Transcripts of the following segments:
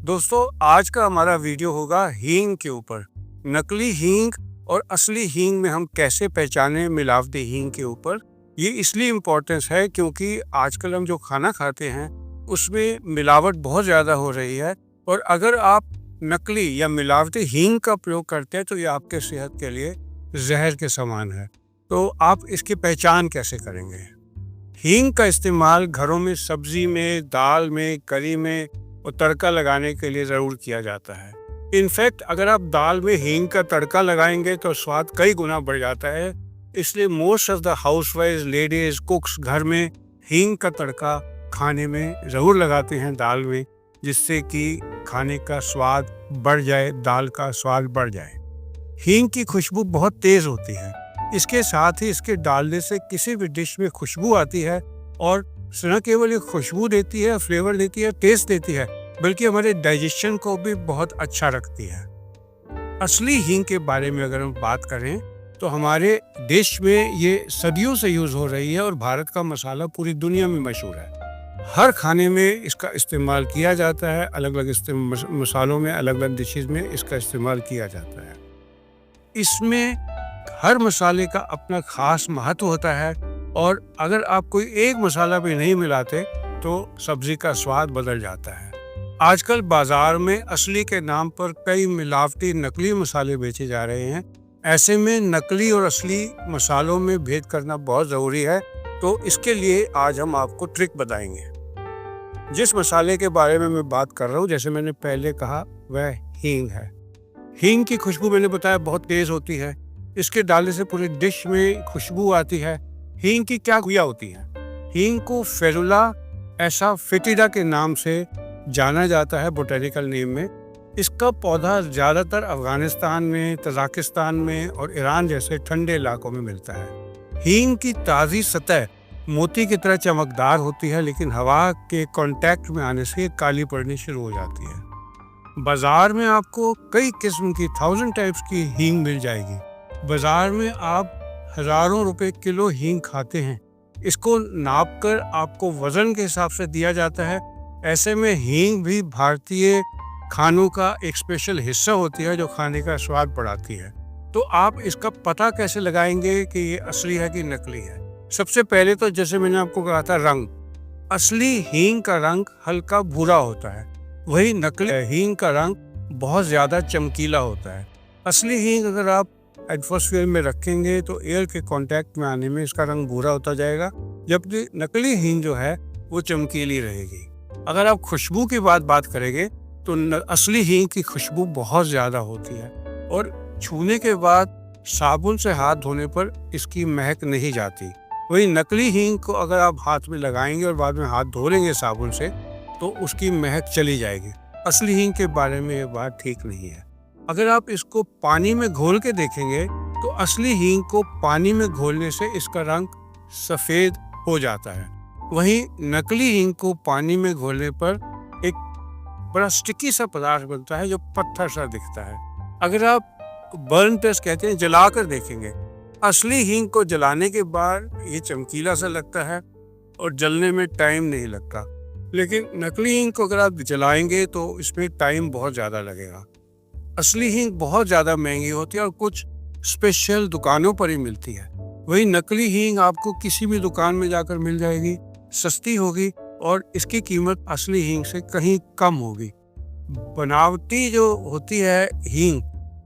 दोस्तों, आज का हमारा वीडियो होगा हींग के ऊपर। नकली हींग और असली हींग में हम कैसे पहचानें मिलावटी हींग के ऊपर। ये इसलिए इम्पोर्टेंस है क्योंकि आजकल हम जो खाना खाते हैं उसमें मिलावट बहुत ज़्यादा हो रही है, और अगर आप नकली या मिलावटी हींग का प्रयोग करते हैं तो ये आपके सेहत के लिए जहर के समान है। तो आप इसकी पहचान कैसे करेंगे? हींग का इस्तेमाल घरों में सब्जी में, दाल में, करी में और तड़का लगाने के लिए ज़रूर किया जाता है। इनफैक्ट अगर आप दाल में हींग का तड़का लगाएंगे तो स्वाद कई गुना बढ़ जाता है। इसलिए मोस्ट ऑफ द हाउसवाइफ्स, लेडीज, कुक्स घर में हींग का तड़का खाने में ज़रूर लगाते हैं दाल में, जिससे कि खाने का स्वाद बढ़ जाए, दाल का स्वाद बढ़ जाए। हींग की खुशबू बहुत तेज़ होती है। इसके साथ ही इसके डालने से किसी भी डिश में खुशबू आती है, और न केवल ये खुशबू देती है, फ्लेवर देती है, टेस्ट देती है, बल्कि हमारे डाइजेशन को भी बहुत अच्छा रखती है। असली हींग के बारे में अगर हम बात करें तो हमारे देश में ये सदियों से यूज़ हो रही है, और भारत का मसाला पूरी दुनिया में मशहूर है। हर खाने में इसका इस्तेमाल किया जाता है, अलग अलग मसालों में, अलग अलग डिशेज में इसका इस्तेमाल किया जाता है। इसमें हर मसाले का अपना खास महत्व होता है, और अगर आप कोई एक मसाला भी नहीं मिलाते तो सब्जी का स्वाद बदल जाता है। आजकल बाजार में असली के नाम पर कई मिलावटी नकली मसाले बेचे जा रहे हैं। ऐसे में नकली और असली मसालों में भेद करना बहुत ज़रूरी है। तो इसके लिए आज हम आपको ट्रिक बताएंगे। जिस मसाले के बारे में मैं बात कर रहा हूँ, जैसे मैंने पहले कहा, वह हींग है। हींग की खुशबू मैंने बताया बहुत तेज़ होती है। इसके डालने से पूरी डिश में खुशबू आती है। हींग की क्या खूबियाँ होती हैं? हींग को फेरुला एसाफेटिडा के नाम से जाना जाता है बोटेनिकल नेम में। इसका पौधा ज़्यादातर अफगानिस्तान में, तजाकिस्तान में और ईरान जैसे ठंडे इलाकों में मिलता है। हींग की ताज़ी सतह मोती की तरह चमकदार होती है, लेकिन हवा के कांटेक्ट में आने से काली पड़नी शुरू हो जाती है। बाजार में आपको कई किस्म की 1000 टाइप्स की हींग मिल जाएगी। बाजार में आप हजारों रुपए किलो हींग खाते हैं। इसको नापकर आपको वजन के हिसाब से दिया जाता है। ऐसे में हींग भी भारतीय खानों का एक स्पेशल हिस्सा होती है, जो खाने का स्वाद बढ़ाती है। तो आप इसका पता कैसे लगाएंगे कि ये असली है कि नकली है? सबसे पहले तो जैसे मैंने आपको कहा था, रंग। असली हींग का रंग हल्का भूरा होता है, वही नकली हींग का रंग बहुत ज़्यादा चमकीला होता है। असली हींग अगर आप एटमॉस्फेयर में रखेंगे तो एयर के कांटेक्ट में आने में इसका रंग भूरा होता जाएगा, जबकि नकली हींग जो है वो चमकीली रहेगी। अगर आप खुशबू की बात करेंगे तो असली हींग की खुशबू बहुत ज़्यादा होती है, और छूने के बाद साबुन से हाथ धोने पर इसकी महक नहीं जाती। वही नकली हींग को अगर आप हाथ में लगाएंगे और बाद में हाथ धो लेंगे साबुन से, तो उसकी महक चली जाएगी। असली हींग के बारे में ये बात ठीक नहीं है। अगर आप इसको पानी में घोल के देखेंगे तो असली हींग को पानी में घोलने से इसका रंग सफ़ेद हो जाता है। वहीं नकली हींग को पानी में घोलने पर एक बड़ा स्टिकी सा पदार्थ बनता है, जो पत्थर सा दिखता है। अगर आप बर्न टेस्ट कहते हैं, जला कर देखेंगे, असली हींग को जलाने के बाद ये चमकीला सा लगता है और जलने में टाइम नहीं लगता। लेकिन नकली हींग को अगर आप जलाएंगे तो इसमें टाइम बहुत ज़्यादा लगेगा। असली हींग बहुत ज़्यादा महंगी होती है और कुछ स्पेशल दुकानों पर ही मिलती है। वही नकली हींग आपको किसी भी दुकान में जाकर मिल जाएगी, सस्ती होगी, और इसकी कीमत असली हींग से कहीं कम होगी। बनावटी जो होती है हींग,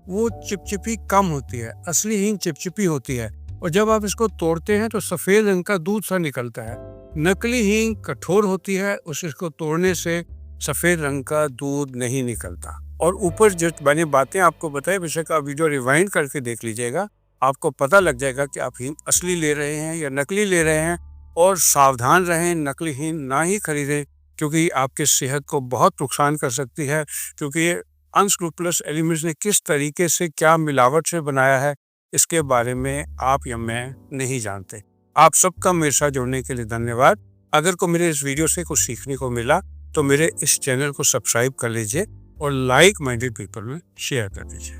वो चिपचिपी कम होती है। असली हींग चिपचिपी होती है, और जब आप इसको तोड़ते हैं तो सफ़ेद रंग का दूध सा निकलता है। नकली हींग कठोर होती है, उसको तोड़ने से सफ़ेद रंग का दूध नहीं निकलता। और ऊपर जो मैंने बातें आपको बताई, बेशक आप वीडियो रिवाइंड करके देख लीजिएगा, आपको पता लग जाएगा कि आप हींग असली ले रहे हैं या नकली ले रहे हैं। और सावधान रहें, नकली हींग ना ही खरीदें, क्योंकि आपके सेहत को बहुत नुकसान कर सकती है। क्योंकि ये अनस्क्रूपुलस एलिमेंट्स ने किस तरीके से, क्या मिलावट से बनाया है, इसके बारे में आप या मैं नहीं जानते। आप सबका मेरे साथ जुड़ने के लिए धन्यवाद। अगर को मेरे इस वीडियो से कुछ सीखने को मिला तो मेरे इस चैनल को सब्सक्राइब कर लीजिए और लाइक माइंडेड पीपल में शेयर कर दीजिए।